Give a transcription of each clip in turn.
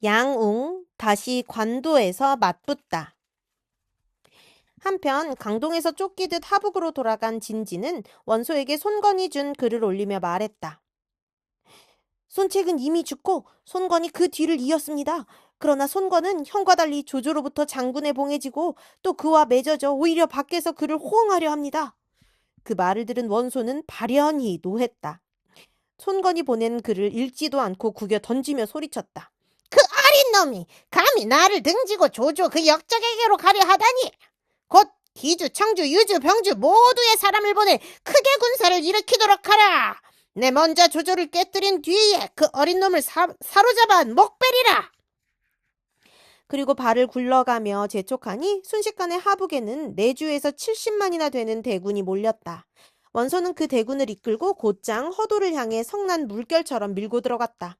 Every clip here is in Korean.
양웅 다시 관도에서 맞붙다. 한편 강동에서 쫓기듯 하북으로 돌아간 진지는 원소에게 손건이 준 글을 올리며 말했다. 손책은 이미 죽고 손건이 그 뒤를 이었습니다. 그러나 손건은 형과 달리 조조로부터 장군에 봉해지고 또 그와 맺어져 오히려 밖에서 그를 호응하려 합니다. 그 말을 들은 원소는 발연히 노했다. 손건이 보낸 글을 읽지도 않고 구겨 던지며 소리쳤다. 그 어린 놈이 감히 나를 등지고 조조 그 역적에게로 가려 하다니. 곧 기주, 청주, 유주, 병주 모두의 사람을 보내 크게 군사를 일으키도록 하라. 내 먼저 조조를 깨뜨린 뒤에 그 어린 놈을 사로잡아 목베리라. 그리고 발을 굴러가며 재촉하니 순식간에 하북에는 내주에서 70만이나 되는 대군이 몰렸다. 원소는 그 대군을 이끌고 곧장 허도를 향해 성난 물결처럼 밀고 들어갔다.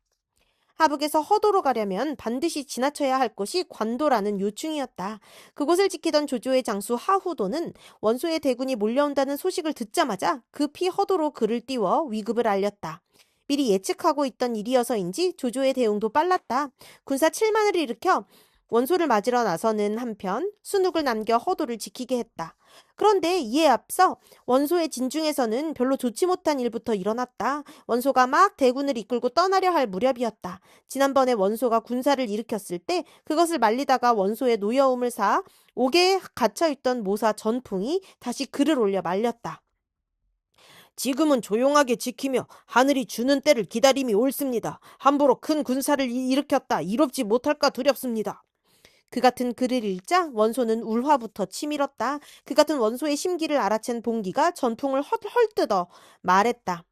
하북에서 허도로 가려면 반드시 지나쳐야 할 곳이 관도라는 요충이었다. 그곳을 지키던 조조의 장수 하후도는 원소의 대군이 몰려온다는 소식을 듣자마자 급히 허도로 글을 띄워 위급을 알렸다. 미리 예측하고 있던 일이어서인지 조조의 대응도 빨랐다. 군사 7만을 일으켜 원소를 맞으러 나서는 한편 순욱을 남겨 허도를 지키게 했다. 그런데 이에 앞서 원소의 진중에서는 별로 좋지 못한 일부터 일어났다. 원소가 막 대군을 이끌고 떠나려 할 무렵이었다. 지난번에 원소가 군사를 일으켰을 때 그것을 말리다가 원소의 노여움을 사 옥에 갇혀있던 모사 전풍이 다시 글을 올려 말렸다. 지금은 조용하게 지키며 하늘이 주는 때를 기다림이 옳습니다. 함부로 큰 군사를 일으켰다 이롭지 못할까 두렵습니다. 그 같은 글을 읽자 원소는 울화부터 치밀었다. 그 같은 원소의 심기를 알아챈 봉기가 전풍을 헐뜯어 말했다.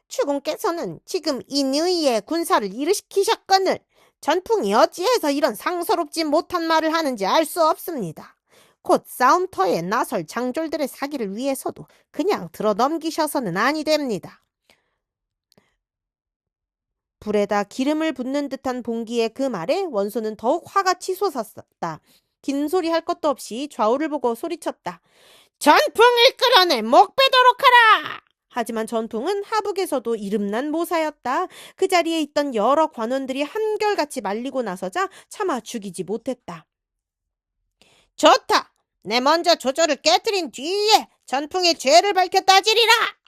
추공께서는 지금 인의의 군사를 일으키셨거늘 전풍이 어찌해서 이런 상서롭지 못한 말을 하는지 알 수 없습니다. 곧 싸움터에 나설 장졸들의 사기를 위해서도 그냥 들어넘기셔서는 아니 됩니다. 불에다 기름을 붓는 듯한 봉기의 그 말에 원소는 더욱 화가 치솟았다. 긴 소리 할 것도 없이 좌우를 보고 소리쳤다. 전풍을 끌어내 목베도록 하라! 하지만 전풍은 하북에서도 이름난 모사였다. 그 자리에 있던 여러 관원들이 한결같이 말리고 나서자 차마 죽이지 못했다. 좋다! 내 먼저 조조를 깨뜨린 뒤에 전풍의 죄를 밝혀 따지리라!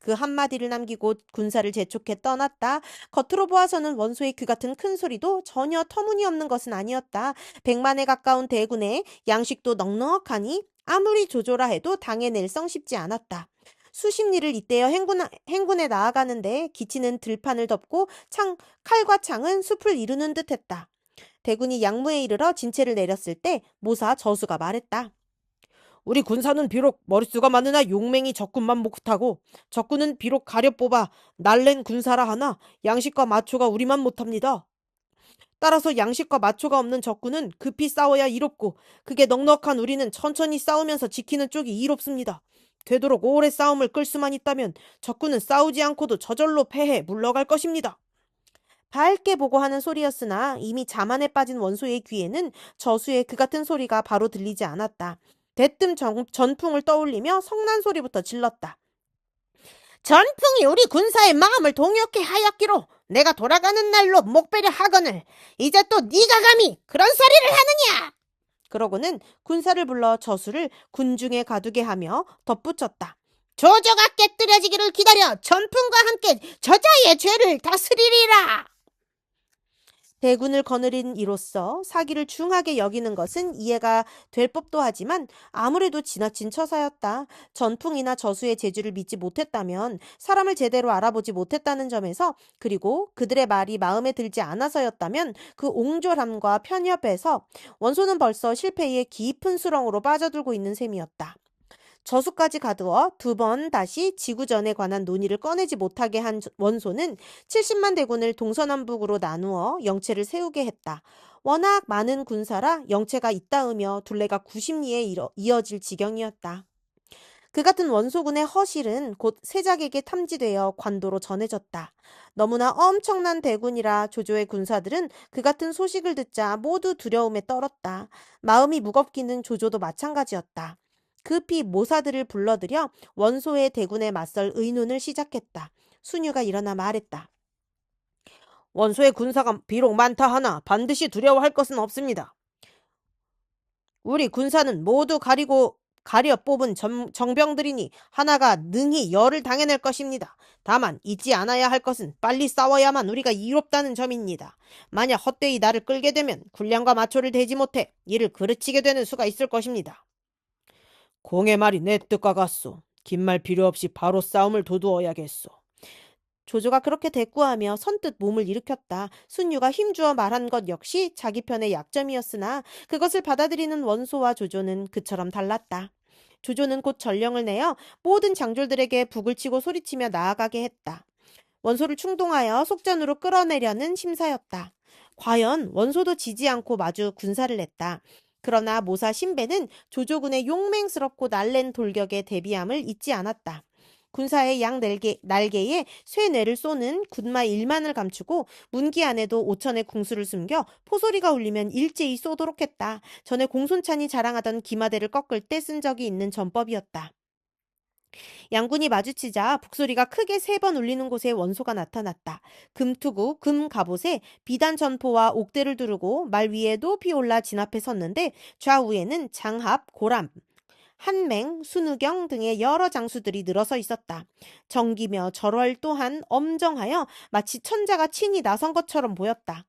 그 한마디를 남기고 군사를 재촉해 떠났다. 겉으로 보아서는 원소의 그 같은 큰 소리도 전혀 터무니없는 것은 아니었다. 100만에 가까운 대군에 양식도 넉넉하니 아무리 조조라 해도 당해낼 성쉽지 않았다. 수십 리를 잇대어 행군에 나아가는데 기치는 들판을 덮고 칼과 창은 숲을 이루는 듯했다. 대군이 양무에 이르러 진체를 내렸을 때 모사 저수가 말했다. 우리 군사는 비록 머릿수가 많으나 용맹이 적군만 못하고 적군은 비록 가려 뽑아 날랜 군사라 하나 양식과 마초가 우리만 못합니다. 따라서 양식과 마초가 없는 적군은 급히 싸워야 이롭고 그게 넉넉한 우리는 천천히 싸우면서 지키는 쪽이 이롭습니다. 되도록 오래 싸움을 끌 수만 있다면 적군은 싸우지 않고도 저절로 패해 물러갈 것입니다. 밝게 보고 하는 소리였으나 이미 자만에 빠진 원소의 귀에는 저수의 그 같은 소리가 바로 들리지 않았다. 대뜸 전풍을 떠올리며 성난 소리부터 질렀다. 전풍이 우리 군사의 마음을 동요케 하였기로 내가 돌아가는 날로 목베려 하거늘 이제 또 네가 감히 그런 소리를 하느냐? 그러고는 군사를 불러 저수를 군중에 가두게 하며 덧붙였다. 조조가 깨뜨려지기를 기다려 전풍과 함께 저자의 죄를 다스리리라. 대군을 거느린 이로써 사기를 중하게 여기는 것은 이해가 될 법도 하지만 아무래도 지나친 처사였다. 전풍이나 저수의 재주를 믿지 못했다면 사람을 제대로 알아보지 못했다는 점에서 그리고 그들의 말이 마음에 들지 않아서였다면 그 옹졸함과 편협에서 원소는 벌써 실패의 깊은 수렁으로 빠져들고 있는 셈이었다. 저수까지 가두어 2번 다시 지구전에 관한 논의를 꺼내지 못하게 한 원소는 70만 대군을 동서남북으로 나누어 영체를 세우게 했다. 워낙 많은 군사라 영체가 잇따으며 둘레가 90리에 이어질 지경이었다. 그 같은 원소군의 허실은 곧 세작에게 탐지되어 관도로 전해졌다. 너무나 엄청난 대군이라 조조의 군사들은 그 같은 소식을 듣자 모두 두려움에 떨었다. 마음이 무겁기는 조조도 마찬가지였다. 급히 모사들을 불러들여 원소의 대군에 맞설 의논을 시작했다. 순유가 일어나 말했다. 원소의 군사가 비록 많다 하나 반드시 두려워할 것은 없습니다. 우리 군사는 모두 가려 뽑은 정병들이니 하나가 능히 열을 당해낼 것입니다. 다만 잊지 않아야 할 것은 빨리 싸워야만 우리가 이롭다는 점입니다. 만약 헛되이 나를 끌게 되면 군량과 마초를 대지 못해 이를 그르치게 되는 수가 있을 것입니다. 공의 말이 내 뜻과 같소. 긴 말 필요 없이 바로 싸움을 도두어야겠소. 조조가 그렇게 대꾸하며 선뜻 몸을 일으켰다. 순유가 힘주어 말한 것 역시 자기 편의 약점이었으나 그것을 받아들이는 원소와 조조는 그처럼 달랐다. 조조는 곧 전령을 내어 모든 장졸들에게 북을 치고 소리치며 나아가게 했다. 원소를 충동하여 속전으로 끌어내려는 심사였다. 과연 원소도 지지 않고 마주 군사를 냈다. 그러나 모사 신배는 조조군의 용맹스럽고 날랜 돌격에 대비함을 잊지 않았다. 군사의 날개에 쇠뇌를 쏘는 군마 1만을 감추고 문기 안에도 5천의 궁수를 숨겨 포소리가 울리면 일제히 쏘도록 했다. 전에 공손찬이 자랑하던 기마대를 꺾을 때 쓴 적이 있는 전법이었다. 양군이 마주치자 북소리가 크게 3번 울리는 곳에 원소가 나타났다. 금투구, 금갑옷에 비단 전포와 옥대를 두르고 말 위에 높이 올라 진앞에 섰는데 좌우에는 장합, 고람, 한맹, 순우경 등의 여러 장수들이 늘어서 있었다. 정기며 절월 또한 엄정하여 마치 천자가 친히 나선 것처럼 보였다.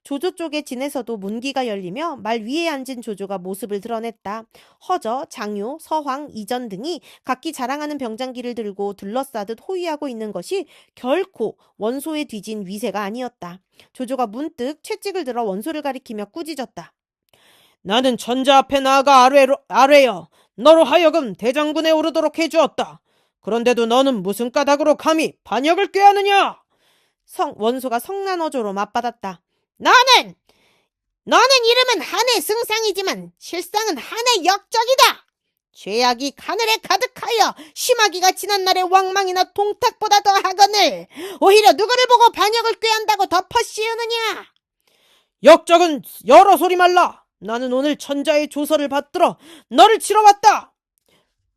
조조 쪽의 진에서도 문기가 열리며 말 위에 앉은 조조가 모습을 드러냈다. 허저, 장요, 서황, 이전 등이 각기 자랑하는 병장기를 들고 둘러싸듯 호위하고 있는 것이 결코 원소에 뒤진 위세가 아니었다. 조조가 문득 채찍을 들어 원소를 가리키며 꾸짖었다. 나는 천자 앞에 나아가 아뢰여 너로 하여금 대장군에 오르도록 해주었다. 그런데도 너는 무슨 까닭으로 감히 반역을 꾀하느냐? 원소가 성난어조로 맞받았다. 너는 이름은 한의 승상이지만 실상은 한의 역적이다. 죄악이 하늘에 가득하여 심하기가 지난 날의 왕망이나 동탁보다 더하거늘 오히려 누구를 보고 반역을 꾀한다고 덮어 씌우느냐. 역적은 여러 소리 말라. 나는 오늘 천자의 조서를 받들어 너를 치러 왔다.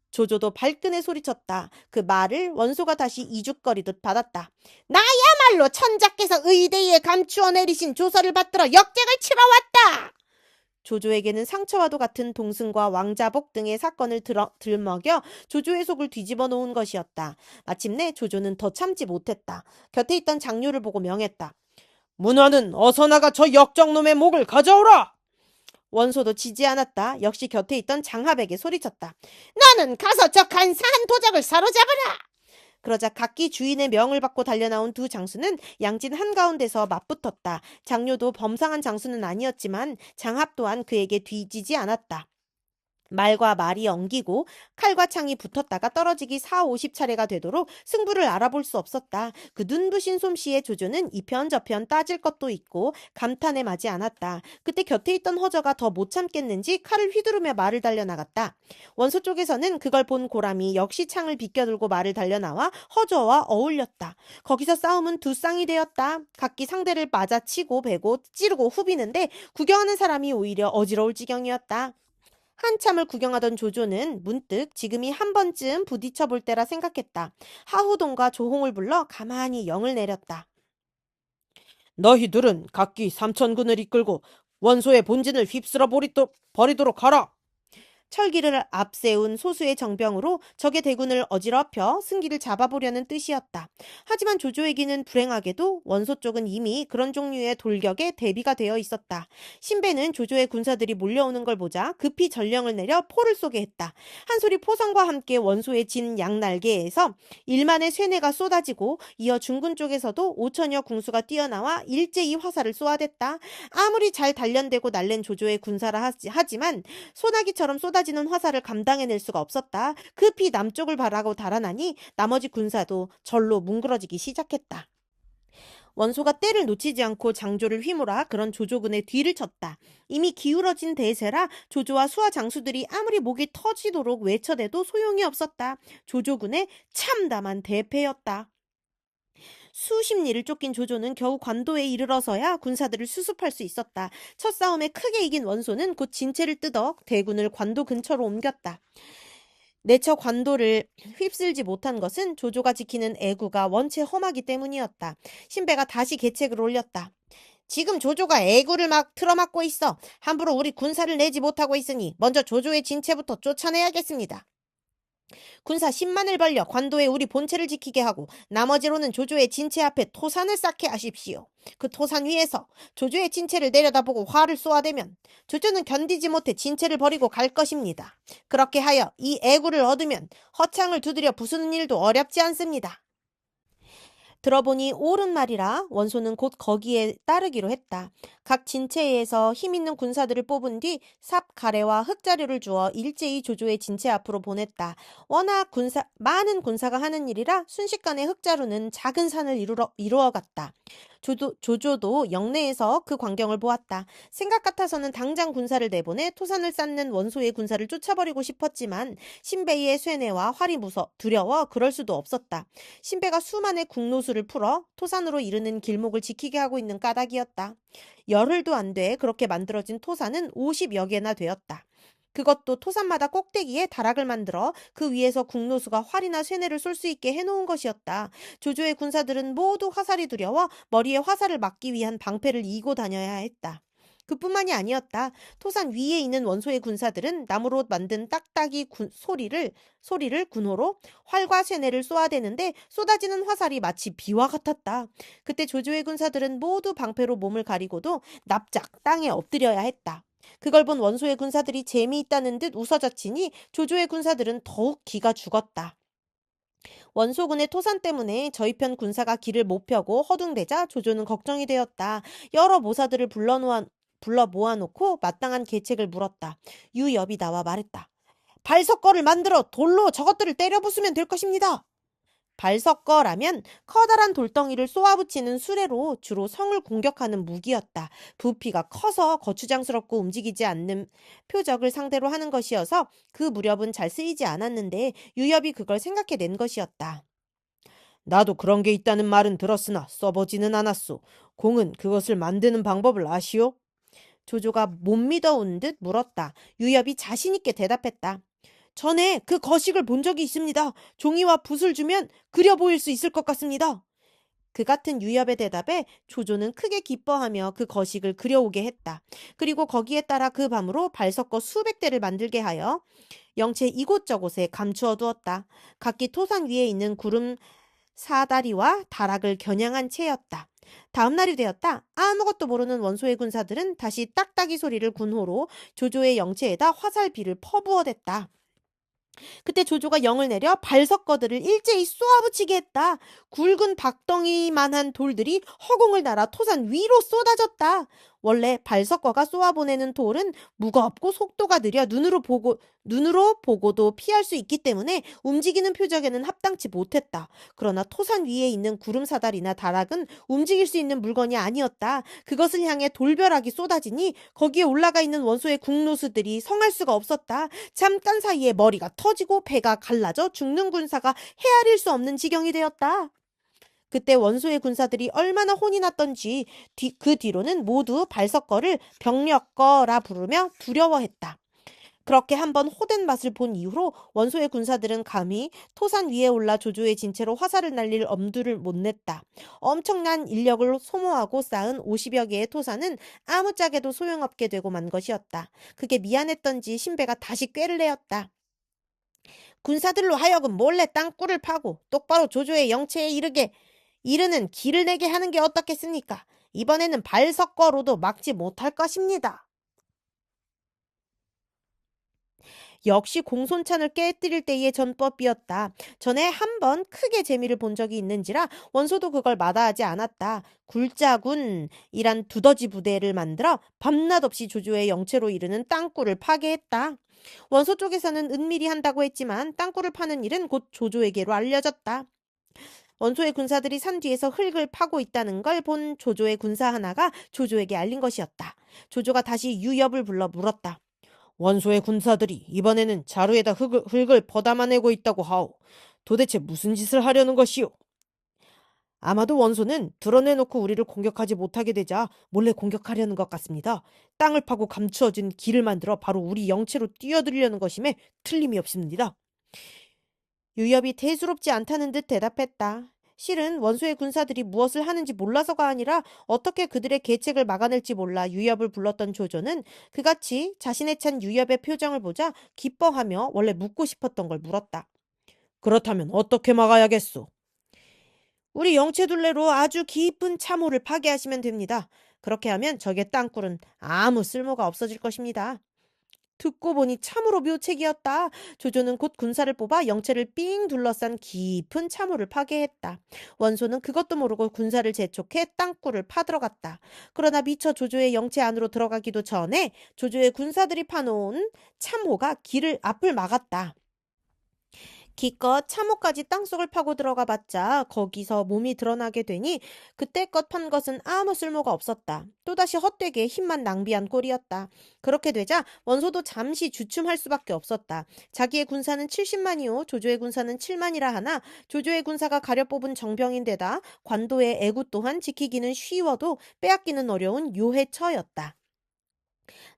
조조도 발끈에 소리쳤다. 그 말을 원소가 다시 이죽거리듯 받았다. 나야말로 천자께서 의대에 감추어 내리신 조서를 받들어 역적을 치러 왔다. 조조에게는 상처와도 같은 동승과 왕자복 등의 사건을 들먹여 조조의 속을 뒤집어 놓은 것이었다. 마침내 조조는 더 참지 못했다. 곁에 있던 장료를 보고 명했다. 문화는 어서 나가 저 역적놈의 목을 가져오라. 원소도 지지 않았다. 역시 곁에 있던 장합에게 소리쳤다. 너는 가서 저 간사한 도적을 사로잡으라. 그러자 각기 주인의 명을 받고 달려나온 두 장수는 양진 한가운데서 맞붙었다. 장료도 범상한 장수는 아니었지만 장합 또한 그에게 뒤지지 않았다. 말과 말이 엉기고 칼과 창이 붙었다가 떨어지기 40~50차례가 되도록 승부를 알아볼 수 없었다. 그 눈부신 솜씨에 조조는 이편저편 따질 것도 있고 감탄에 마지 않았다. 그때 곁에 있던 허저가 더 못 참겠는지 칼을 휘두르며 말을 달려나갔다. 원소 쪽에서는 그걸 본 고람이 역시 창을 비껴들고 말을 달려나와 허저와 어울렸다. 거기서 싸움은 두 쌍이 되었다. 각기 상대를 맞아치고 베고 찌르고 후비는데 구경하는 사람이 오히려 어지러울 지경이었다. 한참을 구경하던 조조는 문득 지금이 한 번쯤 부딪혀 볼 때라 생각했다. 하후동과 조홍을 불러 가만히 영을 내렸다. 너희들은 각기 3천군을 이끌고 원소의 본진을 휩쓸어 버리도록 하라. 철기를 앞세운 소수의 정병으로 적의 대군을 어지럽혀 승기를 잡아보려는 뜻이었다. 하지만 조조에게는 불행하게도 원소 쪽은 이미 그런 종류의 돌격에 대비가 되어 있었다. 신배는 조조의 군사들이 몰려오는 걸 보자 급히 전령을 내려 포를 쏘게 했다. 한 소리 포성과 함께 원소의 진 양날개에서 1만의 쇠뇌가 쏟아지고 이어 중군 쪽에서도 5천여 궁수가 뛰어나와 일제히 화살을 쏘아댔다. 아무리 잘 단련되고 날랜 조조의 군사라 하지만 소나기처럼 쏟아지는 화살을 감당해낼 수가 없었다. 급히 남쪽을 바라고 달아나니 나머지 군사도 절로 뭉그러지기 시작했다. 원소가 때를 놓치지 않고 장조를 휘몰아 그런 조조군의 뒤를 쳤다. 이미 기울어진 대세라 조조와 수하 장수들이 아무리 목이 터지도록 외쳐대도 소용이 없었다. 조조군의 참담한 대패였다. 수십 리를 쫓긴 조조는 겨우 관도에 이르러서야 군사들을 수습할 수 있었다. 첫 싸움에 크게 이긴 원소는 곧 진체를 뜯어 대군을 관도 근처로 옮겼다. 내처 관도를 휩쓸지 못한 것은 조조가 지키는 애구가 원체 험하기 때문이었다. 신배가 다시 계책을 올렸다. 지금 조조가 애구를 막 틀어막고 있어. 함부로 우리 군사를 내지 못하고 있으니 먼저 조조의 진체부터 쫓아내야겠습니다. 군사 10만을 벌려 관도에 우리 본체를 지키게 하고 나머지로는 조조의 진체 앞에 토산을 쌓게 하십시오. 그 토산 위에서 조조의 진체를 내려다보고 활을 쏘아대면 조조는 견디지 못해 진체를 버리고 갈 것입니다. 그렇게 하여 이 애구를 얻으면 허창을 두드려 부수는 일도 어렵지 않습니다. 들어보니 옳은 말이라 원소는 곧 거기에 따르기로 했다. 각 진체에서 힘있는 군사들을 뽑은 뒤 삽, 가래와 흙자루를 주어 일제히 조조의 진체 앞으로 보냈다. 워낙 많은 군사가 하는 일이라 순식간에 흙자루는 작은 산을 이루어갔다. 조조도 영내에서 그 광경을 보았다. 생각 같아서는 당장 군사를 내보내 토산을 쌓는 원소의 군사를 쫓아버리고 싶었지만 신배의 쇠뇌와 활이 두려워 그럴 수도 없었다. 신배가 수만의 국노수를 풀어 토산으로 이르는 길목을 지키게 하고 있는 까닭이었다. 열흘도 안 돼 그렇게 만들어진 토산은 50여 개나 되었다. 그것도 토산마다 꼭대기에 다락을 만들어 그 위에서 국노수가 활이나 쇠뇌를 쏠 수 있게 해놓은 것이었다. 조조의 군사들은 모두 화살이 두려워 머리에 화살을 맞기 위한 방패를 이고 다녀야 했다. 그뿐만이 아니었다. 토산 위에 있는 원소의 군사들은 나무로 만든 딱딱이 소리를 군호로 활과 쇠뇌를 쏘아대는데 쏟아지는 화살이 마치 비와 같았다. 그때 조조의 군사들은 모두 방패로 몸을 가리고도 납작 땅에 엎드려야 했다. 그걸 본 원소의 군사들이 재미있다는 듯 웃어젖히니 조조의 군사들은 더욱 기가 죽었다. 원소군의 토산 때문에 저희 편 군사가 길을 못 펴고 허둥대자 조조는 걱정이 되었다. 여러 모사들을 불러 모아놓고 마땅한 계책을 물었다. 유엽이 나와 말했다. 발석거를 만들어 돌로 저것들을 때려 부수면 될 것입니다. 발석거라면 커다란 돌덩이를 쏘아붙이는 수레로 주로 성을 공격하는 무기였다. 부피가 커서 거추장스럽고 움직이지 않는 표적을 상대로 하는 것이어서 그 무렵은 잘 쓰이지 않았는데 유엽이 그걸 생각해낸 것이었다. 나도 그런 게 있다는 말은 들었으나 써보지는 않았소. 공은 그것을 만드는 방법을 아시오? 조조가 못 믿어온 듯 물었다. 유엽이 자신있게 대답했다. 전에 그 거식을 본 적이 있습니다. 종이와 붓을 주면 그려 보일 수 있을 것 같습니다. 그 같은 유엽의 대답에 조조는 크게 기뻐하며 그 거식을 그려오게 했다. 그리고 거기에 따라 그 밤으로 발석거 수백 대를 만들게 하여 영체 이곳저곳에 감추어 두었다. 각기 토산 위에 있는 구름 사다리와 다락을 겨냥한 채였다. 다음 날이 되었다. 아무것도 모르는 원소의 군사들은 다시 딱딱이 소리를 군호로 조조의 영체에다 화살비를 퍼부어댔다. 그때 조조가 영을 내려 발석거들을 일제히 쏘아붙이게 했다. 굵은 박덩이만한 돌들이 허공을 날아 토산 위로 쏟아졌다. 원래 발석거가 쏘아보내는 돌은 무겁고 속도가 느려 눈으로 보고도 피할 수 있기 때문에 움직이는 표적에는 합당치 못했다. 그러나 토산 위에 있는 구름사다리나 다락은 움직일 수 있는 물건이 아니었다. 그것을 향해 돌벼락이 쏟아지니 거기에 올라가 있는 원소의 국노수들이 성할 수가 없었다. 잠깐 사이에 머리가 터지고 배가 갈라져 죽는 군사가 헤아릴 수 없는 지경이 되었다. 그때 원소의 군사들이 얼마나 혼이 났던지 그 뒤로는 모두 발석거를 병력거라 부르며 두려워했다. 그렇게 한번 호된 맛을 본 이후로 원소의 군사들은 감히 토산 위에 올라 조조의 진체로 화살을 날릴 엄두를 못 냈다. 엄청난 인력을 소모하고 쌓은 50여 개의 토산은 아무짝에도 소용없게 되고 만 것이었다. 그게 미안했던지 신배가 다시 꾀를 내었다. 군사들로 하여금 몰래 땅굴을 파고 똑바로 조조의 영체에 이르는 길을 내게 하는 게 어떻겠습니까? 이번에는 발석거로도 막지 못할 것입니다. 역시 공손찬을 깨뜨릴 때의 전법이었다. 전에 한 번 크게 재미를 본 적이 있는지라 원소도 그걸 마다하지 않았다. 굴자군이란 두더지 부대를 만들어 밤낮 없이 조조의 영체로 이르는 땅굴을 파괴했다. 원소 쪽에서는 은밀히 한다고 했지만 땅굴을 파는 일은 곧 조조에게로 알려졌다. 원소의 군사들이 산 뒤에서 흙을 파고 있다는 걸 본 조조의 군사 하나가 조조에게 알린 것이었다. 조조가 다시 유엽을 불러 물었다. 원소의 군사들이 이번에는 자루에다 흙을 퍼담아내고 있다고 하오. 도대체 무슨 짓을 하려는 것이오? 아마도 원소는 드러내놓고 우리를 공격하지 못하게 되자 몰래 공격하려는 것 같습니다. 땅을 파고 감추어진 길을 만들어 바로 우리 영체로 뛰어들려는 것임에 틀림이 없습니다. 유엽이 대수롭지 않다는 듯 대답했다. 실은 원소의 군사들이 무엇을 하는지 몰라서가 아니라 어떻게 그들의 계책을 막아낼지 몰라 유엽을 불렀던 조조는 그같이 자신의 찬 유엽의 표정을 보자 기뻐하며 원래 묻고 싶었던 걸 물었다. 그렇다면 어떻게 막아야겠소? 우리 영체둘레로 아주 깊은 참호를 파괴하시면 됩니다. 그렇게 하면 적의 땅굴은 아무 쓸모가 없어질 것입니다. 듣고 보니 참으로 묘책이었다. 조조는 곧 군사를 뽑아 영체를 삥 둘러싼 깊은 참호를 파괴했다. 원소는 그것도 모르고 군사를 재촉해 땅굴을 파들어갔다. 그러나 미처 조조의 영체 안으로 들어가기도 전에 조조의 군사들이 파놓은 참호가 길을 앞을 막았다. 기껏 참호까지 땅속을 파고 들어가 봤자 거기서 몸이 드러나게 되니 그때껏 판 것은 아무 쓸모가 없었다. 또다시 헛되게 힘만 낭비한 꼴이었다. 그렇게 되자 원소도 잠시 주춤할 수밖에 없었다. 자기의 군사는 70만이요 조조의 군사는 7만이라 하나 조조의 군사가 가려 뽑은 정병인데다 관도의 애구 또한 지키기는 쉬워도 빼앗기는 어려운 요해처였다.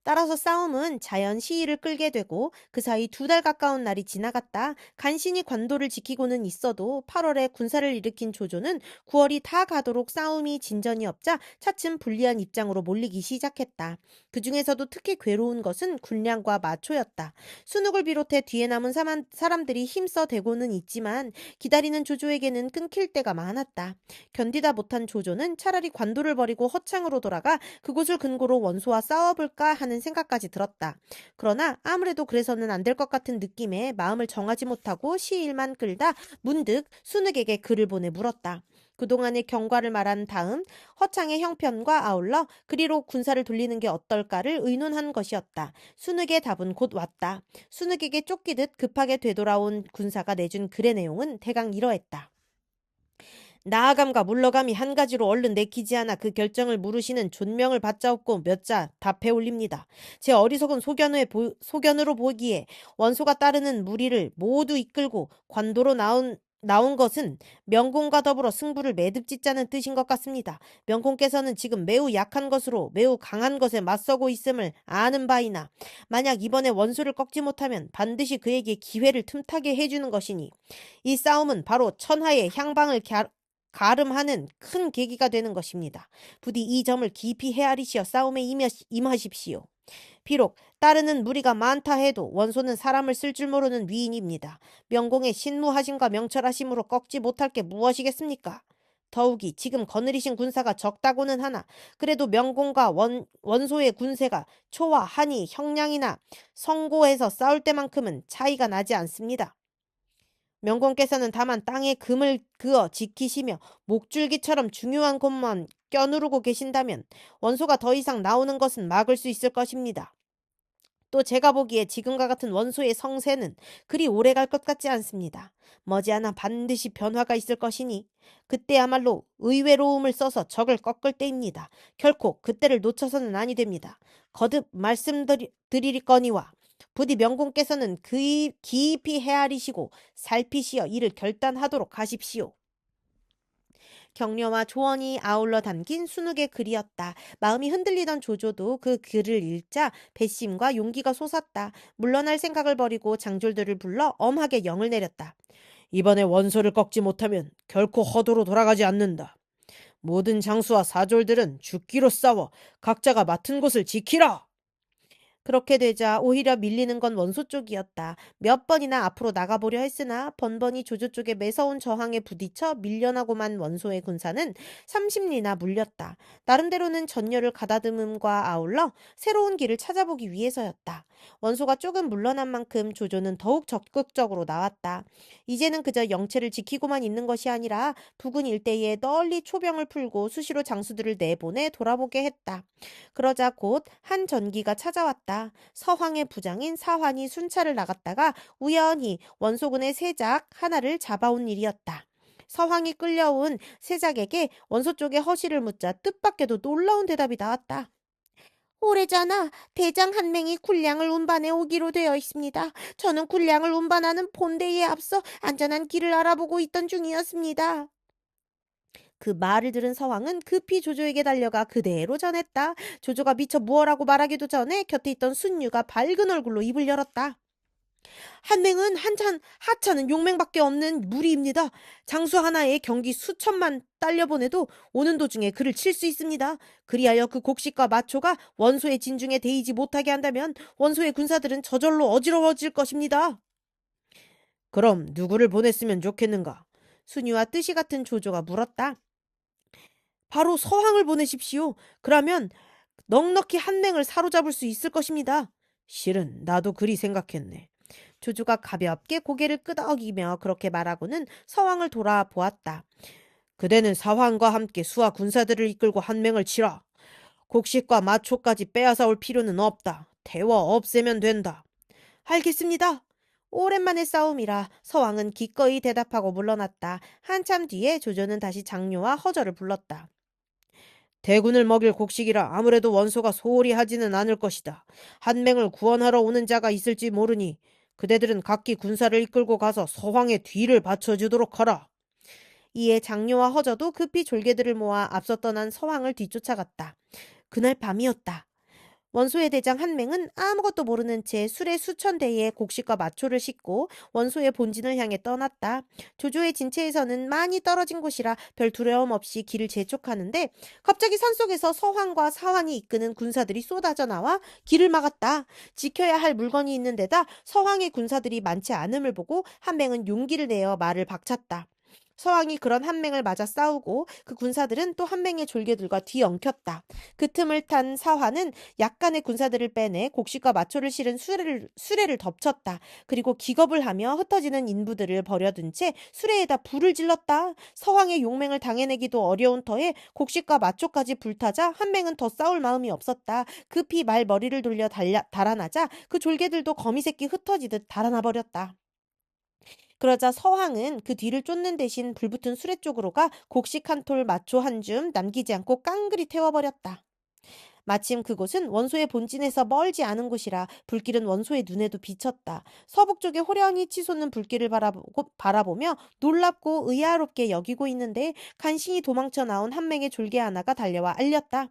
따라서 싸움은 자연 시일을 끌게 되고 그 사이 2달 가까운 날이 지나갔다. 간신히 관도를 지키고는 있어도 8월에 군사를 일으킨 조조는 9월이 다 가도록 싸움이 진전이 없자 차츰 불리한 입장으로 몰리기 시작했다. 그 중에서도 특히 괴로운 것은 군량과 마초였다. 순욱을 비롯해 뒤에 남은 사람들이 힘써 대고는 있지만 기다리는 조조에게는 끊길 때가 많았다. 견디다 못한 조조는 차라리 관도를 버리고 허창으로 돌아가 그곳을 근거로 원소와 싸워볼까 하는 생각까지 들었다. 그러나 아무래도 그래서는 안 될 것 같은 느낌에 마음을 정하지 못하고 시일만 끌다 문득 순욱에게 글을 보내 물었다. 그동안의 경과를 말한 다음 허창의 형편과 아울러 그리로 군사를 돌리는 게 어떨까를 의논한 것이었다. 순욱의 답은 곧 왔다. 순욱에게 쫓기듯 급하게 되돌아온 군사가 내준 글의 내용은 대강 이러했다. 나아감과 물러감이 한 가지로 얼른 내키지 않아 그 결정을 물으시는 존명을 받자옵고 몇 자 답해 올립니다. 제 어리석은 소견으로 보기에 원소가 따르는 무리를 모두 이끌고 관도로 나온 것은 명공과 더불어 승부를 매듭짓자는 뜻인 것 같습니다. 명공께서는 지금 매우 약한 것으로 매우 강한 것에 맞서고 있음을 아는 바이나 만약 이번에 원소를 꺾지 못하면 반드시 그에게 기회를 틈타게 해주는 것이니 이 싸움은 바로 천하의 향방을 가름하는 큰 계기가 되는 것입니다. 부디 이 점을 깊이 헤아리시어 싸움에 임하십시오. 비록 따르는 무리가 많다 해도 원소는 사람을 쓸 줄 모르는 위인입니다. 명공의 신무하심과 명철하심으로 꺾지 못할 게 무엇이겠습니까? 더욱이 지금 거느리신 군사가 적다고는 하나 그래도 명공과 원소의 군세가 초와 한이 형량이나 성고에서 싸울 때만큼은 차이가 나지 않습니다. 명공께서는 다만 땅에 금을 그어 지키시며 목줄기처럼 중요한 곳만 껴누르고 계신다면 원소가 더 이상 나오는 것은 막을 수 있을 것입니다. 또 제가 보기에 지금과 같은 원소의 성세는 그리 오래 갈 것 같지 않습니다. 머지않아 반드시 변화가 있을 것이니 그때야말로 의외로움을 써서 적을 꺾을 때입니다. 결코 그때를 놓쳐서는 아니 됩니다. 거듭 말씀드리거니와 부디 명공께서는 깊이 헤아리시고 살피시어 이를 결단하도록 하십시오. 격려와 조언이 아울러 담긴 순욱의 글이었다. 마음이 흔들리던 조조도 그 글을 읽자 배심과 용기가 솟았다. 물러날 생각을 버리고 장졸들을 불러 엄하게 영을 내렸다. 이번에 원소를 꺾지 못하면 결코 허도로 돌아가지 않는다. 모든 장수와 사졸들은 죽기로 싸워 각자가 맡은 곳을 지키라. 그렇게 되자 오히려 밀리는 건 원소 쪽이었다. 몇 번이나 앞으로 나가보려 했으나 번번이 조조 쪽의 매서운 저항에 부딪혀 밀려나고만 원소의 군사는 30리나 물렸다. 나름대로는 전열을 가다듬음과 아울러 새로운 길을 찾아보기 위해서였다. 원소가 조금 물러난 만큼 조조는 더욱 적극적으로 나왔다. 이제는 그저 영체를 지키고만 있는 것이 아니라 부근 일대에 널리 초병을 풀고 수시로 장수들을 내보내 돌아보게 했다. 그러자 곧 한 전기가 찾아왔다. 서황의 부장인 사환이 순찰을 나갔다가 우연히 원소군의 세작 하나를 잡아온 일이었다. 서황이 끌려온 세작에게 원소 쪽의 허실을 묻자 뜻밖에도 놀라운 대답이 나왔다. 오래전에 대장 한 명이 군량을 운반해 오기로 되어 있습니다. 저는 군량을 운반하는 본대에 앞서 안전한 길을 알아보고 있던 중이었습니다. 그 말을 들은 서왕은 급히 조조에게 달려가 그대로 전했다. 조조가 미처 무어라고 말하기도 전에 곁에 있던 순유가 밝은 얼굴로 입을 열었다. 한맹은 하찮은 용맹밖에 없는 무리입니다. 장수 하나에 경기 수천만 딸려보내도 오는 도중에 그를 칠 수 있습니다. 그리하여 그 곡식과 마초가 원소의 진중에 대이지 못하게 한다면 원소의 군사들은 저절로 어지러워질 것입니다. 그럼 누구를 보냈으면 좋겠는가? 순이와 뜻이 같은 조조가 물었다. 바로 서왕을 보내십시오. 그러면 넉넉히 한맹을 사로잡을 수 있을 것입니다. 실은 나도 그리 생각했네. 조조가 가볍게 고개를 끄덕이며 그렇게 말하고는 서왕을 돌아보았다. 그대는 사황과 함께 수하 군사들을 이끌고 한맹을 치라. 곡식과 마초까지 빼앗아 올 필요는 없다. 태워 없애면 된다. 알겠습니다. 오랜만의 싸움이라 서왕은 기꺼이 대답하고 물러났다. 한참 뒤에 조조는 다시 장료와 허저를 불렀다. 대군을 먹일 곡식이라 아무래도 원소가 소홀히 하지는 않을 것이다. 한맹을 구원하러 오는 자가 있을지 모르니 그대들은 각기 군사를 이끌고 가서 서황의 뒤를 받쳐주도록 하라. 이에 장료와 허저도 급히 졸개들을 모아 앞서 떠난 서황을 뒤쫓아갔다. 그날 밤이었다. 원소의 대장 한맹은 아무것도 모르는 채 술에 수천 대의 곡식과 마초를 싣고 원소의 본진을 향해 떠났다. 조조의 진체에서는 많이 떨어진 곳이라 별 두려움 없이 길을 재촉하는데 갑자기 산속에서 서황과 사황이 이끄는 군사들이 쏟아져 나와 길을 막았다. 지켜야 할 물건이 있는 데다 서황의 군사들이 많지 않음을 보고 한맹은 용기를 내어 말을 박찼다. 서왕이 그런 한맹을 맞아 싸우고 그 군사들은 또 한맹의 졸개들과 뒤엉켰다. 그 틈을 탄 사화는 약간의 군사들을 빼내 곡식과 마초를 실은 수레를 덮쳤다. 그리고 기겁을 하며 흩어지는 인부들을 버려둔 채 수레에다 불을 질렀다. 서왕의 용맹을 당해내기도 어려운 터에 곡식과 마초까지 불타자 한맹은 더 싸울 마음이 없었다. 급히 말머리를 돌려 달아나자 그 졸개들도 거미새끼 흩어지듯 달아나 버렸다. 그러자 서황은 그 뒤를 쫓는 대신 불붙은 수레 쪽으로 가 곡식 한 톨 마초 한 줌 남기지 않고 깡그리 태워버렸다. 마침 그곳은 원소의 본진에서 멀지 않은 곳이라 불길은 원소의 눈에도 비쳤다. 서북 쪽에 호련히 치솟는 불길을 바라보며 놀랍고 의아롭게 여기고 있는데 간신히 도망쳐 나온 한 명의 졸개 하나가 달려와 알렸다.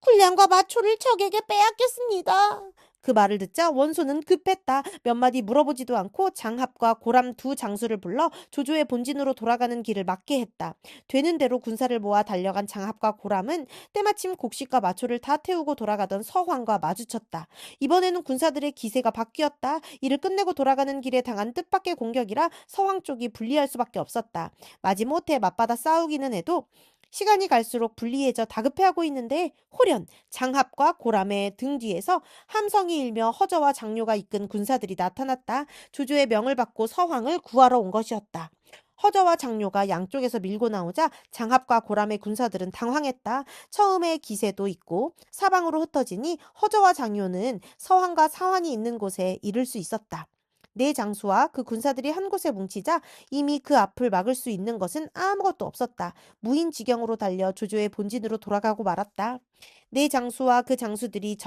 군량과 마초를 적에게 빼앗겼습니다. 그 말을 듣자 원소는 급했다. 몇 마디 물어보지도 않고 장합과 고람 두 장수를 불러 조조의 본진으로 돌아가는 길을 막게 했다. 되는 대로 군사를 모아 달려간 장합과 고람은 때마침 곡식과 마초를 다 태우고 돌아가던 서황과 마주쳤다. 이번에는 군사들의 기세가 바뀌었다. 이를 끝내고 돌아가는 길에 당한 뜻밖의 공격이라 서황 쪽이 불리할 수밖에 없었다. 마지못해 맞받아 싸우기는 해도 시간이 갈수록 불리해져 다급해하고 있는데 호련, 장합과 고람의 등 뒤에서 함성이 일며 허저와 장료가 이끈 군사들이 나타났다. 조조의 명을 받고 서황을 구하러 온 것이었다. 허저와 장료가 양쪽에서 밀고 나오자 장합과 고람의 군사들은 당황했다. 처음에 기세도 있고 사방으로 흩어지니 허저와 장료는 서황과 사환이 있는 곳에 이를 수 있었다. 네 장수와 그 군사들이 한 곳에 뭉치자 이미 그 앞을 막을 수 있는 것은 아무것도 없었다. 무인지경으로 달려 조조의 본진으로 돌아가고 말았다. 네 장수와 그 장수들이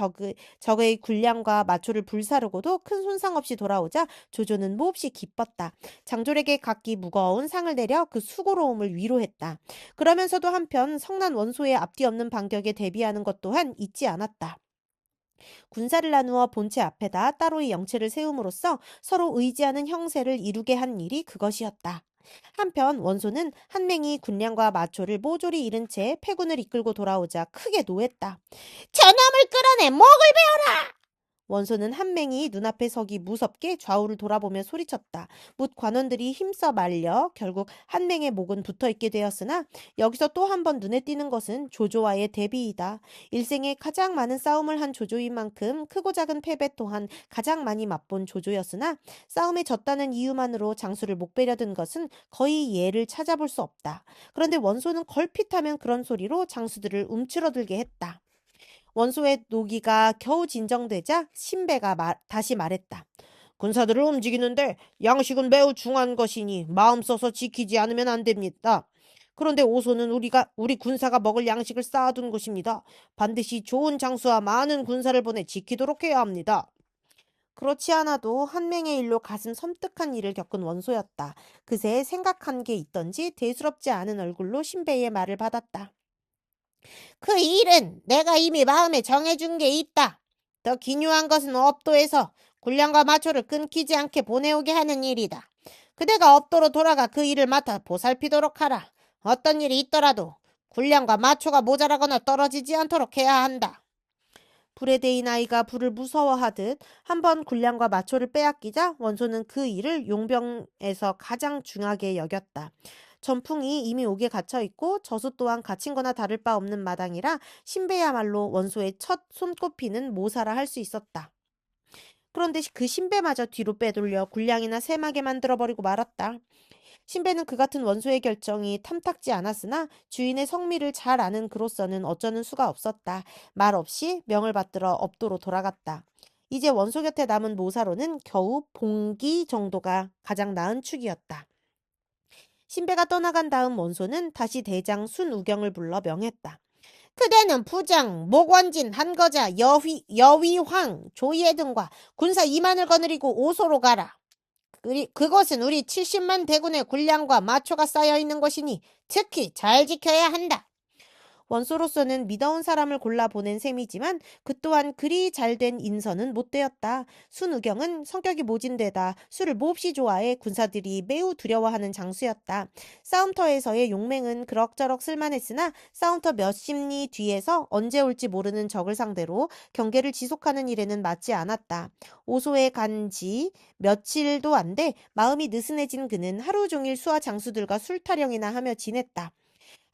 적의 군량과 마초를 불사르고도 큰 손상 없이 돌아오자 조조는 몹시 기뻤다. 장졸에게 각기 무거운 상을 내려 그 수고로움을 위로했다. 그러면서도 한편 성난 원소의 앞뒤 없는 반격에 대비하는 것 또한 잊지 않았다. 군사를 나누어 본체 앞에다 따로의 영체를 세움으로써 서로 의지하는 형세를 이루게 한 일이 그것이었다. 한편 원소는 한맹이 군량과 마초를 모조리 잃은 채 패군을 이끌고 돌아오자 크게 노했다. 저놈을 끌어내 목을 베어라! 원소는 한맹이 눈앞에 서기 무섭게 좌우를 돌아보며 소리쳤다. 뭇 관원들이 힘써 말려 결국 한맹의 목은 붙어있게 되었으나 여기서 또 한 번 눈에 띄는 것은 조조와의 대비이다. 일생에 가장 많은 싸움을 한 조조인 만큼 크고 작은 패배 또한 가장 많이 맛본 조조였으나 싸움에 졌다는 이유만으로 장수를 목베려 든 것은 거의 예를 찾아볼 수 없다. 그런데 원소는 걸핏하면 그런 소리로 장수들을 움츠러들게 했다. 원소의 노기가 겨우 진정되자 신배가 다시 말했다. 군사들을 움직이는데 양식은 매우 중요한 것이니 마음 써서 지키지 않으면 안 됩니다. 그런데 오소는 우리 군사가 먹을 양식을 쌓아둔 곳입니다. 반드시 좋은 장수와 많은 군사를 보내 지키도록 해야 합니다. 그렇지 않아도 한맹의 일로 가슴 섬뜩한 일을 겪은 원소였다. 그새 생각한 게 있던지 대수롭지 않은 얼굴로 신배의 말을 받았다. 그 일은 내가 이미 마음에 정해준 게 있다. 더 기묘한 것은 업도에서 군량과 마초를 끊기지 않게 보내오게 하는 일이다. 그대가 업도로 돌아가 그 일을 맡아 보살피도록 하라. 어떤 일이 있더라도 군량과 마초가 모자라거나 떨어지지 않도록 해야 한다. 불에 데인 아이가 불을 무서워하듯 한번 군량과 마초를 빼앗기자 원소는 그 일을 용병에서 가장 중하게 여겼다. 전풍이 이미 옥에 갇혀있고 저수 또한 갇힌 거나 다를 바 없는 마당이라 신배야말로 원소의 첫 손꼽히는 모사라 할 수 있었다. 그런데 그 신배마저 뒤로 빼돌려 군량이나 세마게 만들어버리고 말았다. 신배는 그 같은 원소의 결정이 탐탁지 않았으나 주인의 성미를 잘 아는 그로서는 어쩌는 수가 없었다. 말없이 명을 받들어 업도로 돌아갔다. 이제 원소 곁에 남은 모사로는 겨우 봉기 정도가 가장 나은 축이었다. 신배가 떠나간 다음 원소는 다시 대장 순우경을 불러 명했다. 그대는 부장, 목원진, 한거자, 여위황, 조예 등과 군사 2만을 거느리고 오소로 가라. 그곳은 우리 70만 대군의 군량과 마초가 쌓여있는 곳이니 특히 잘 지켜야 한다. 원소로서는 믿어온 사람을 골라 보낸 셈이지만 그 또한 그리 잘된 인선은 못 되었다. 순우경은 성격이 모진되다 술을 몹시 좋아해 군사들이 매우 두려워하는 장수였다. 싸움터에서의 용맹은 그럭저럭 쓸만했으나 싸움터 몇십 리 뒤에서 언제 올지 모르는 적을 상대로 경계를 지속하는 일에는 맞지 않았다. 오소에 간 지 며칠도 안 돼 마음이 느슨해진 그는 하루 종일 수하 장수들과 술타령이나 하며 지냈다.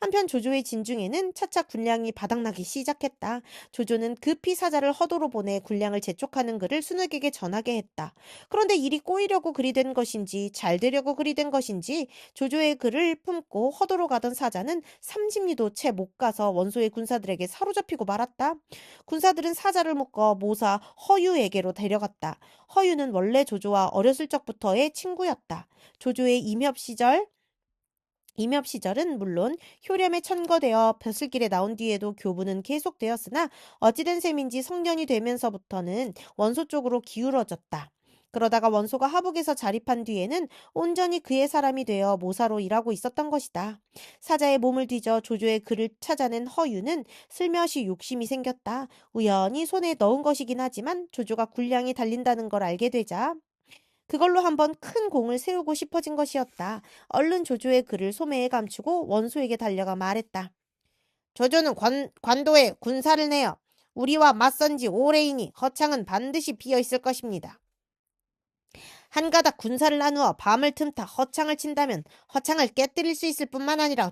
한편 조조의 진중에는 차차 군량이 바닥나기 시작했다. 조조는 급히 사자를 허도로 보내 군량을 재촉하는 글을 순욱에게 전하게 했다. 그런데 일이 꼬이려고 그리 된 것인지 잘 되려고 그리 된 것인지 조조의 글을 품고 허도로 가던 사자는 30리도 채 못 가서 원소의 군사들에게 사로잡히고 말았다. 군사들은 사자를 묶어 모사 허유에게로 데려갔다. 허유는 원래 조조와 어렸을 적부터의 친구였다. 조조의 임협 시절은 물론 효렴에 천거되어 벼슬길에 나온 뒤에도 교부는 계속되었으나 어찌된 셈인지 성년이 되면서부터는 원소 쪽으로 기울어졌다. 그러다가 원소가 하북에서 자립한 뒤에는 온전히 그의 사람이 되어 모사로 일하고 있었던 것이다. 사자의 몸을 뒤져 조조의 글을 찾아낸 허유는 슬며시 욕심이 생겼다. 우연히 손에 넣은 것이긴 하지만 조조가 군량이 달린다는 걸 알게 되자 그걸로 한번 큰 공을 세우고 싶어진 것이었다. 얼른 조조의 글을 소매에 감추고 원소에게 달려가 말했다. 조조는 관도에 군사를 내어 우리와 맞선 지 오래이니 허창은 반드시 비어 있을 것입니다. 한 가닥 군사를 나누어 밤을 틈타 허창을 친다면 허창을 깨뜨릴 수 있을 뿐만 아니라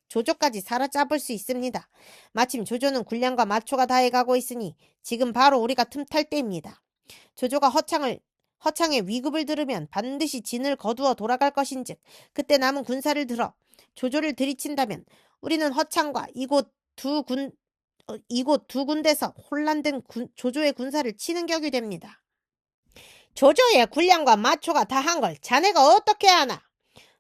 조조까지 사로잡을 수 있습니다. 마침 조조는 군량과 마초가 다해가고 있으니 지금 바로 우리가 틈탈 때입니다. 조조가 허창의 위급을 들으면 반드시 진을 거두어 돌아갈 것인즉 그때 남은 군사를 들어 조조를 들이친다면 우리는 허창과 이곳 두 군데서 혼란된 조조의 군사를 치는 격이 됩니다. 조조의 군량과 마초가 다 한 걸 자네가 어떻게 하나?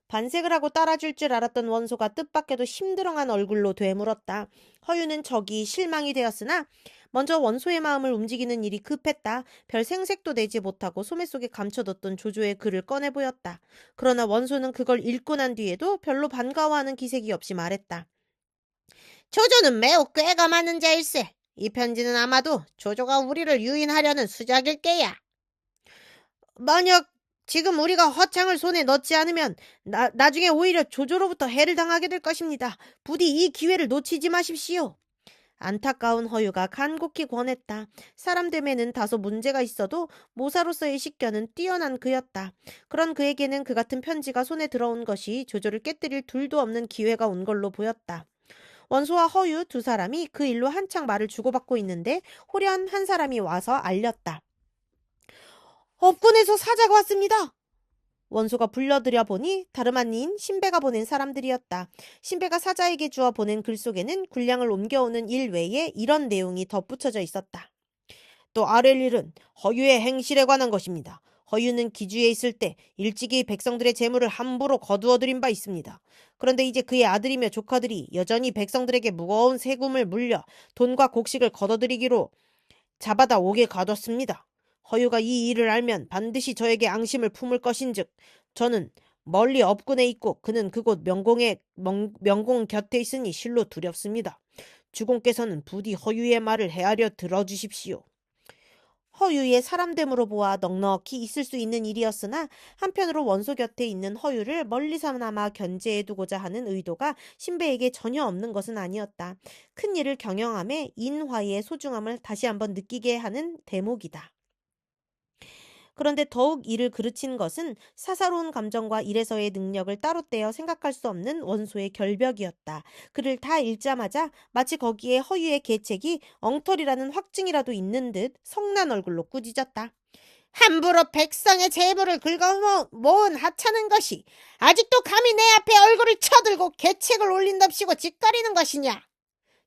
반색을 하고 따라줄 줄 알았던 원소가 뜻밖에도 힘들어한 얼굴로 되물었다. 허유는 적이 실망이 되었으나 먼저 원소의 마음을 움직이는 일이 급했다. 별 생색도 내지 못하고 소매 속에 감춰뒀던 조조의 글을 꺼내 보였다. 그러나 원소는 그걸 읽고 난 뒤에도 별로 반가워하는 기색이 없이 말했다. 조조는 매우 꾀가 많은 자일세. 이 편지는 아마도 조조가 우리를 유인하려는 수작일 게야. 만약 지금 우리가 허창을 손에 넣지 않으면 나중에 오히려 조조로부터 해를 당하게 될 것입니다. 부디 이 기회를 놓치지 마십시오. 안타까운 허유가 간곡히 권했다. 사람 됨에는 다소 문제가 있어도 모사로서의 식견은 뛰어난 그였다. 그런 그에게는 그 같은 편지가 손에 들어온 것이 조조를 깨뜨릴 둘도 없는 기회가 온 걸로 보였다. 원소와 허유 두 사람이 그 일로 한창 말을 주고받고 있는데 호련 한 사람이 와서 알렸다. 업군에서 사자가 왔습니다. 원소가 불러들여 보니 다름 아닌 신배가 보낸 사람들이었다. 신배가 사자에게 주어 보낸 글 속에는 군량을 옮겨오는 일 외에 이런 내용이 덧붙여져 있었다. 또 아랠 일은 허유의 행실에 관한 것입니다. 허유는 기주에 있을 때 일찍이 백성들의 재물을 함부로 거두어들인 바 있습니다. 그런데 이제 그의 아들이며 조카들이 여전히 백성들에게 무거운 세금을 물려 돈과 곡식을 거둬들이기로 잡아다 옥에 가뒀습니다. 허유가 이 일을 알면 반드시 저에게 앙심을 품을 것인즉 저는 멀리 업군에 있고 그는 그곳 명공 곁에 있으니 실로 두렵습니다. 주공께서는 부디 허유의 말을 헤아려 들어주십시오. 허유의 사람됨으로 보아 넉넉히 있을 수 있는 일이었으나 한편으로 원소 곁에 있는 허유를 멀리서나마 견제해두고자 하는 의도가 신배에게 전혀 없는 것은 아니었다. 큰 일을 경영함에 인화의 소중함을 다시 한번 느끼게 하는 대목이다. 그런데 더욱 이를 그르친 것은 사사로운 감정과 일에서의 능력을 따로 떼어 생각할 수 없는 원소의 결벽이었다. 그를 다 읽자마자 마치 거기에 허유의 계책이 엉터리라는 확증이라도 있는 듯 성난 얼굴로 꾸짖었다. 함부로 백성의 재물을 긁어모은 하찮은 것이 아직도 감히 내 앞에 얼굴을 쳐들고 계책을 올린답시고 짓거리는 것이냐?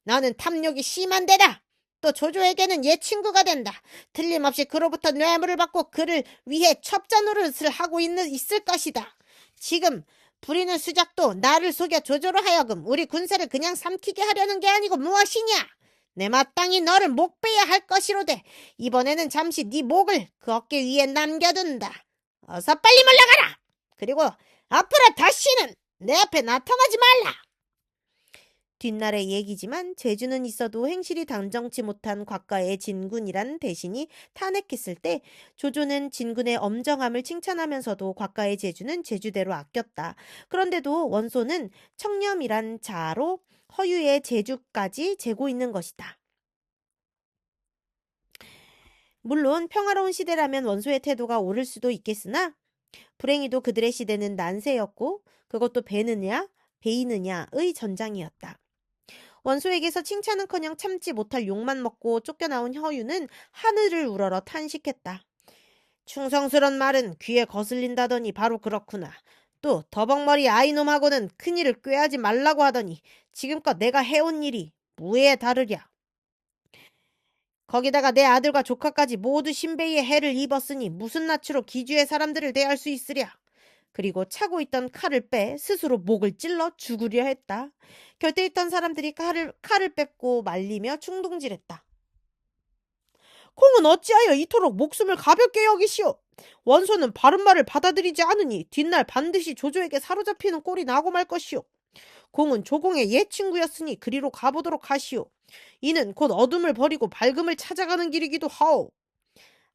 너는 탐욕이 심한 데다 또 조조에게는 옛 친구가 된다. 틀림없이 그로부터 뇌물을 받고 그를 위해 첩자 노릇을 하고 있을 것이다. 지금 부리는 수작도 나를 속여 조조로 하여금 우리 군사를 그냥 삼키게 하려는 게 아니고 무엇이냐? 내 마땅히 너를 목베야 할 것이로되 이번에는 잠시 네 목을 그 어깨 위에 남겨둔다. 어서 빨리 물러가라. 그리고 앞으로 다시는 내 앞에 나타나지 말라. 뒷날의 얘기지만 재주는 있어도 행실이 당정치 못한 곽가의 진군이란 대신이 탄핵했을 때 조조는 진군의 엄정함을 칭찬하면서도 곽가의 재주는 재주대로 아꼈다. 그런데도 원소는 청렴이란 자로 허유의 재주까지 재고 있는 것이다. 물론 평화로운 시대라면 원소의 태도가 옳을 수도 있겠으나 불행히도 그들의 시대는 난세였고 그것도 베이느냐의 전장이었다. 원소에게서 칭찬은커녕 참지 못할 욕만 먹고 쫓겨나온 허유는 하늘을 우러러 탄식했다. 충성스런 말은 귀에 거슬린다더니 바로 그렇구나. 또 더벅머리 아이놈하고는 큰일을 꾀하지 말라고 하더니 지금껏 내가 해온 일이 무에 다르랴. 거기다가 내 아들과 조카까지 모두 신베이의 해를 입었으니 무슨 낯으로 기주의 사람들을 대할 수 있으랴. 그리고 차고 있던 칼을 빼 스스로 목을 찔러 죽으려 했다. 곁에 있던 사람들이 칼을 뺏고 말리며 충동질했다. 공은 어찌하여 이토록 목숨을 가볍게 여기시오? 원소는 바른 말을 받아들이지 않으니 뒷날 반드시 조조에게 사로잡히는 꼴이 나고 말 것이오. 공은 조공의 옛 친구였으니 그리로 가보도록 하시오. 이는 곧 어둠을 버리고 밝음을 찾아가는 길이기도 하오.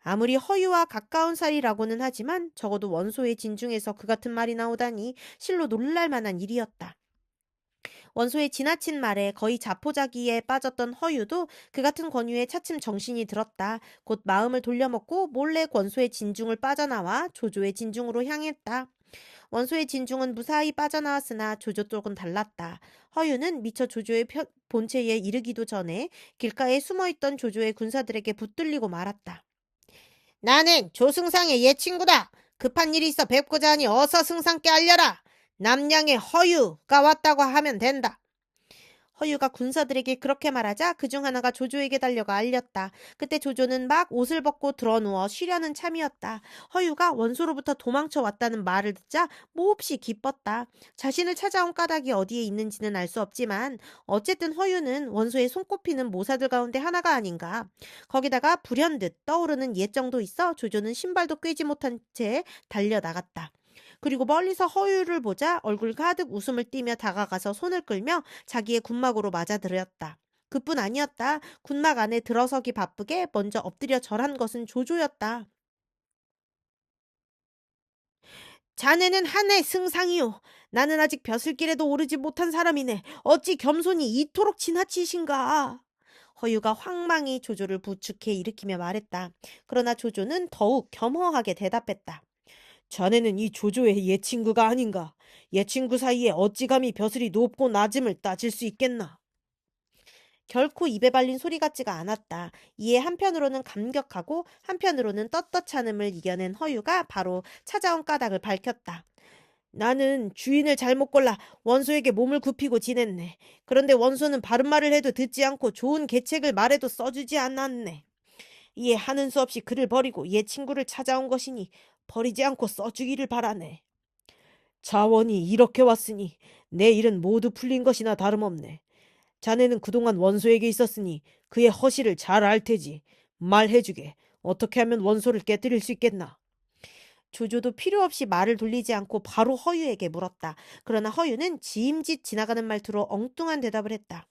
아무리 허유와 가까운 살이라고는 하지만 적어도 원소의 진중에서 그 같은 말이 나오다니 실로 놀랄 만한 일이었다. 원소의 지나친 말에 거의 자포자기에 빠졌던 허유도 그 같은 권유에 차츰 정신이 들었다. 곧 마음을 돌려먹고 몰래 원소의 진중을 빠져나와 조조의 진중으로 향했다. 원소의 진중은 무사히 빠져나왔으나 조조 쪽은 달랐다. 허유는 미처 조조의 본체에 이르기도 전에 길가에 숨어있던 조조의 군사들에게 붙들리고 말았다. 나는 조승상의 옛 친구다. 급한 일이 있어 뵙고자 하니 어서 승상께 알려라. 남양의 허유가 왔다고 하면 된다. 허유가 군사들에게 그렇게 말하자 그중 하나가 조조에게 달려가 알렸다. 그때 조조는 막 옷을 벗고 드러누워 쉬려는 참이었다. 허유가 원소로부터 도망쳐 왔다는 말을 듣자 몹시 기뻤다. 자신을 찾아온 까닭이 어디에 있는지는 알 수 없지만 어쨌든 허유는 원소의 손꼽히는 모사들 가운데 하나가 아닌가. 거기다가 불현듯 떠오르는 옛정도 있어 조조는 신발도 꿰지 못한 채 달려나갔다. 그리고 멀리서 허유를 보자 얼굴 가득 웃음을 띠며 다가가서 손을 끌며 자기의 군막으로 맞아들였다. 그뿐 아니었다. 군막 안에 들어서기 바쁘게 먼저 엎드려 절한 것은 조조였다. 자네는 한해 승상이요. 나는 아직 벼슬길에도 오르지 못한 사람이네. 어찌 겸손이 이토록 지나치신가. 허유가 황망히 조조를 부축해 일으키며 말했다. 그러나 조조는 더욱 겸허하게 대답했다. 자네는 이 조조의 옛 친구가 아닌가? 옛 친구 사이에 어찌 감히 벼슬이 높고 낮음을 따질 수 있겠나? 결코 입에 발린 소리 같지가 않았다. 이에 한편으로는 감격하고 한편으로는 떳떳찮음을 이겨낸 허유가 바로 찾아온 까닭을 밝혔다. 나는 주인을 잘못 골라 원소에게 몸을 굽히고 지냈네. 그런데 원소는 바른 말을 해도 듣지 않고 좋은 계책을 말해도 써주지 않았네. 이에 하는 수 없이 그를 버리고 옛 친구를 찾아온 것이니 버리지 않고 써주기를 바라네. 자원이 이렇게 왔으니 내 일은 모두 풀린 것이나 다름없네. 자네는 그동안 원소에게 있었으니 그의 허실을 잘 알 테지. 말해주게. 어떻게 하면 원소를 깨뜨릴 수 있겠나? 조조도 필요 없이 말을 돌리지 않고 바로 허유에게 물었다. 그러나 허유는 지임짓 지나가는 말투로 엉뚱한 대답을 했다.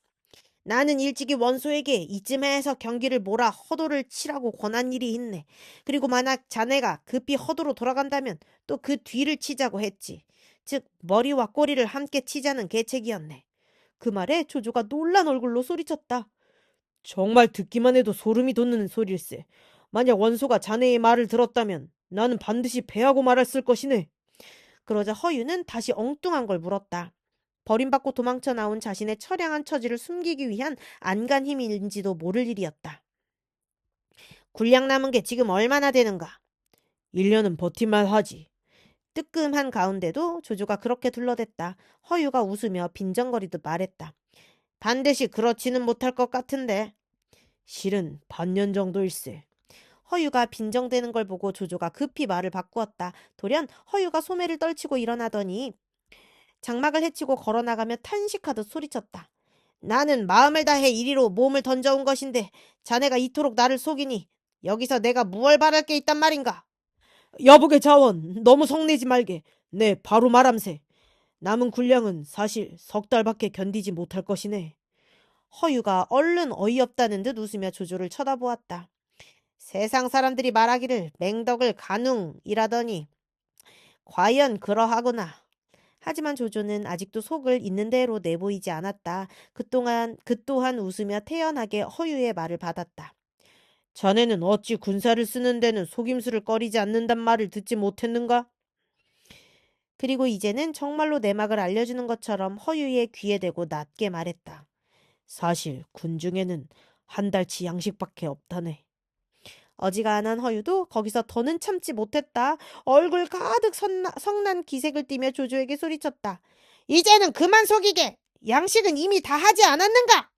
나는 일찍이 원소에게 이쯤에서 경기를 몰아 허도를 치라고 권한 일이 있네. 그리고 만약 자네가 급히 허도로 돌아간다면 또 그 뒤를 치자고 했지. 즉 머리와 꼬리를 함께 치자는 계책이었네. 그 말에 조조가 놀란 얼굴로 소리쳤다. 정말 듣기만 해도 소름이 돋는 소리일세. 만약 원소가 자네의 말을 들었다면 나는 반드시 패하고 말았을 것이네. 그러자 허유는 다시 엉뚱한 걸 물었다. 버림받고 도망쳐 나온 자신의 처량한 처지를 숨기기 위한 안간 힘인지도 모를 일이었다. 군량 남은 게 지금 얼마나 되는가? 1년은 버티만 하지. 뜨끔한 가운데도 조조가 그렇게 둘러댔다. 허유가 웃으며 빈정거리듯 말했다. 반드시 그렇지는 못할 것 같은데. 실은 반년 정도일세. 허유가 빈정대는 걸 보고 조조가 급히 말을 바꾸었다. 돌연 허유가 소매를 떨치고 일어나더니 장막을 헤치고 걸어나가며 탄식하듯 소리쳤다. 나는 마음을 다해 이리로 몸을 던져온 것인데 자네가 이토록 나를 속이니 여기서 내가 무얼 바랄 게 있단 말인가? 여복의 자원, 너무 성내지 말게. 네, 바로 말함세. 남은 군량은 사실 석 달밖에 견디지 못할 것이네. 허유가 얼른 어이없다는 듯 웃으며 조조를 쳐다보았다. 세상 사람들이 말하기를 맹덕을 간웅이라더니 과연 그러하구나. 하지만 조조는 아직도 속을 있는 대로 내보이지 않았다. 그 또한 웃으며 태연하게 허유의 말을 받았다. 자네는 어찌 군사를 쓰는 데는 속임수를 꺼리지 않는단 말을 듣지 못했는가? 그리고 이제는 정말로 내막을 알려주는 것처럼 허유의 귀에 대고 낮게 말했다. 사실 군중에는 한 달치 양식밖에 없다네. 어지간한 허유도 거기서 더는 참지 못했다. 얼굴 가득 성난 기색을 띠며 조조에게 소리쳤다. 이제는 그만 속이게. 양식은 이미 다 하지 않았는가?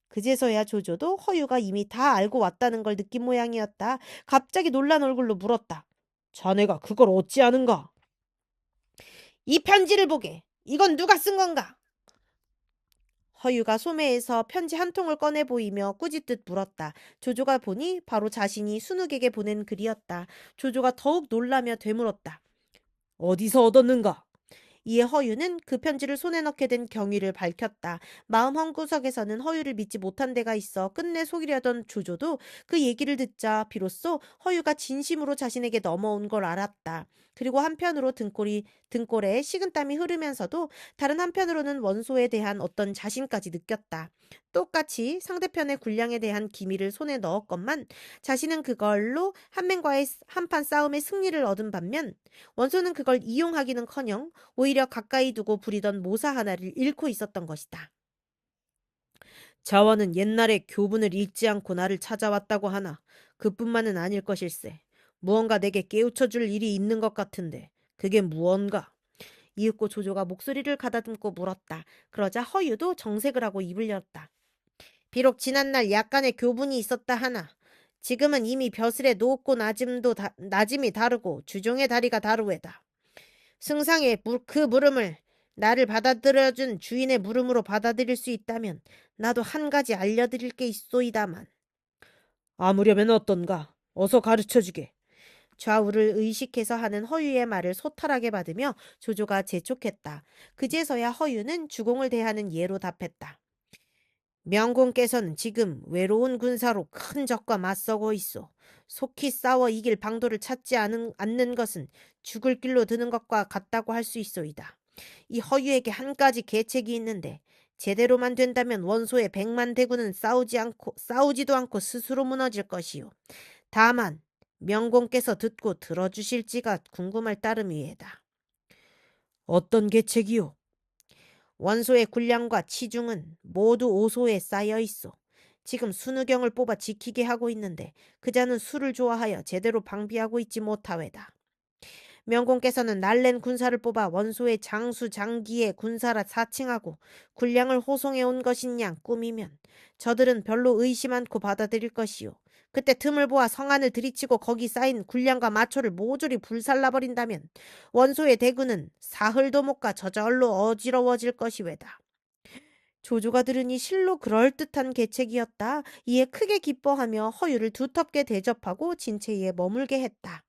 그제서야 조조도 허유가 이미 다 알고 왔다는 걸 느낀 모양이었다. 갑자기 놀란 얼굴로 물었다. 자네가 그걸 어찌 아는가? 이 편지를 보게. 이건 누가 쓴 건가? 허유가 소매에서 편지 한 통을 꺼내 보이며 꾸짖듯 물었다. 조조가 보니 바로 자신이 순욱에게 보낸 글이었다. 조조가 더욱 놀라며 되물었다. 어디서 얻었는가? 이에 허유는 그 편지를 손에 넣게 된 경위를 밝혔다. 마음 한구석에서는 허유를 믿지 못한 데가 있어 끝내 속이려던 조조도 그 얘기를 듣자 비로소 허유가 진심으로 자신에게 넘어온 걸 알았다. 그리고 한편으로 등골에 식은땀이 흐르면서도 다른 한편으로는 원소에 대한 어떤 자신까지 느꼈다. 똑같이 상대편의 군량에 대한 기밀을 손에 넣었건만 자신은 그걸로 한맨과의 한판 싸움의 승리를 얻은 반면 원소는 그걸 이용하기는커녕 오히려 가까이 두고 부리던 모사 하나를 잃고 있었던 것이다. 자원은 옛날에 교훈을 잊지 않고 나를 찾아왔다고 하나 그뿐만은 아닐 것일세. 무언가 내게 깨우쳐줄 일이 있는 것 같은데 그게 무언가? 이윽고 조조가 목소리를 가다듬고 물었다. 그러자 허유도 정색을 하고 입을 열었다. 비록 지난날 약간의 교훈이 있었다 하나 지금은 이미 벼슬의 높고 낮음이 다르고 주종의 다리가 다르외다. 승상의 그 물음을 나를 받아들여준 주인의 물음으로 받아들일 수 있다면 나도 한 가지 알려드릴 게 있소이다만. 아무려면 어떤가? 어서 가르쳐주게. 좌우를 의식해서 하는 허유의 말을 소탈하게 받으며 조조가 재촉했다. 그제서야 허유는 주공을 대하는 예로 답했다. 명공께서는 지금 외로운 군사로 큰 적과 맞서고 있어. 속히 싸워 이길 방도를 찾지 않는 것은 죽을 길로 드는 것과 같다고 할 수 있소이다. 이 허유에게 한 가지 계책이 있는데 제대로만 된다면 원소의 100만 대군은 싸우지도 않고 스스로 무너질 것이요. 다만 명공께서 듣고 들어주실지가 궁금할 따름이에다. 어떤 계책이요? 원소의 군량과 치중은 모두 오소에 쌓여 있어. 지금 순우경을 뽑아 지키게 하고 있는데 그자는 술을 좋아하여 제대로 방비하고 있지 못하외다. 명공께서는 날랜 군사를 뽑아 원소의 장수 장기의 군사라 사칭하고 군량을 호송해 온 것인 양 꾸미면 저들은 별로 의심 않고 받아들일 것이요. 그때 틈을 보아 성안을 들이치고 거기 쌓인 군량과 마초를 모조리 불살라버린다면 원소의 대군은 사흘도 못 가 저절로 어지러워질 것이외다. 조조가 들으니 실로 그럴듯한 계책이었다. 이에 크게 기뻐하며 허유를 두텁게 대접하고 진체에 머물게 했다.